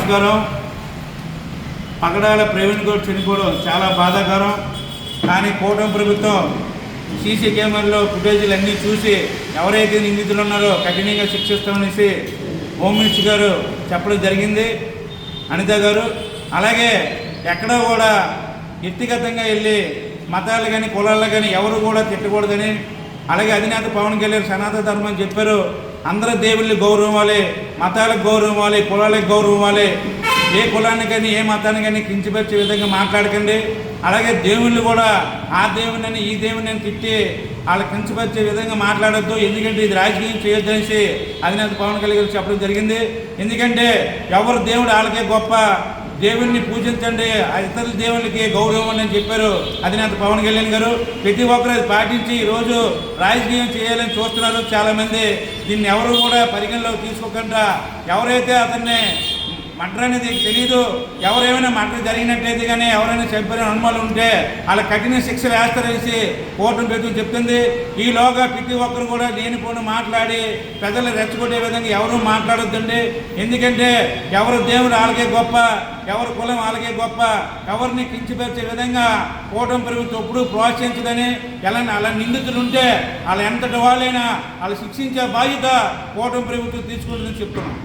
నమస్కారం. పగడాల ప్రవీణ్ గౌడ్ చనిపోవడం చాలా బాధాకరం. కానీ కూటమి ప్రభుత్వం సీసీ కెమెరాలో ఫుటేజీలు అన్నీ చూసి ఎవరైతే నిందితులు ఉన్నారో కఠినంగా శిక్షిస్తామనేసి హోమ్ మినిస్టర్ గారు చెప్పడం జరిగింది, అనిత గారు. అలాగే ఎక్కడో కూడా వ్యక్తిగతంగా వెళ్ళి మతాలు కానీ కులాలు కానీ ఎవరు కూడా తిట్టకూడదని, అలాగే అధినేత పవన్ కళ్యాణ్ సనాతన ధర్మం అని చెప్పారు. అందరూ దేవుళ్ళని గౌరవం ఇవ్వాలి, మతాలకు గౌరవం ఇవ్వాలి, కులాలకు గౌరవం ఇవ్వాలి. ఏ కులాన్ని కానీ ఏ మతాన్ని కానీ కించపరిచే విధంగా మాట్లాడకండి. అలాగే దేవుళ్ళు కూడా ఆ దేవుని ఈ దేవుని తిట్టి వాళ్ళకి కించపరిచే విధంగా మాట్లాడద్దు. ఎందుకంటే ఇది రాజకీయం చేయొద్దనేసి అధినేత పవన్ కళ్యాణ్ చెప్పడం జరిగింది. ఎందుకంటే ఎవరు దేవుడు వాళ్ళకే గొప్ప, దేవుణ్ణి పూజించండి, ఇతర దేవుళ్ళకి గౌరవం అని చెప్పారు అధినేత పవన్ కళ్యాణ్ గారు. ప్రతి ఒక్కరు అది పాటించి ఈరోజు రాజకీయం చేయాలని చూస్తున్నారు చాలామంది. దీన్ని ఎవరు కూడా పరిగణలోకి తీసుకోకుండా ఎవరైతే అతన్ని మర్డర్ అనేది తెలీదు, ఎవరేమైనా మర్డర్ జరిగినట్టయితే కానీ ఎవరైనా చనిపోయిన అనుమానాలు ఉంటే వాళ్ళ కఠిన శిక్షలు వేస్తారేసి కోర్టును పెట్టుకుని చెప్తుంది. ఈలోగా ప్రతి ఒక్కరు కూడా లేనిపోని మాట్లాడి ప్రజలు రెచ్చగొట్టే విధంగా ఎవరు మాట్లాడొద్దండి. ఎందుకంటే ఎవరు దేవుడు వాళ్ళకే గొప్ప, ఎవరు కులం వాళ్ళకే గొప్ప, ఎవరిని కించపరిచే విధంగా కూటమి ప్రభుత్వం ఎప్పుడూ ప్రోత్సహించదని, అలా నిందితులు ఉంటే వాళ్ళు ఎంతటి వాళ్ళైనా వాళ్ళు శిక్షించే బాధ్యత కూటమి ప్రభుత్వం తీసుకుంటుందని చెప్తున్నాం.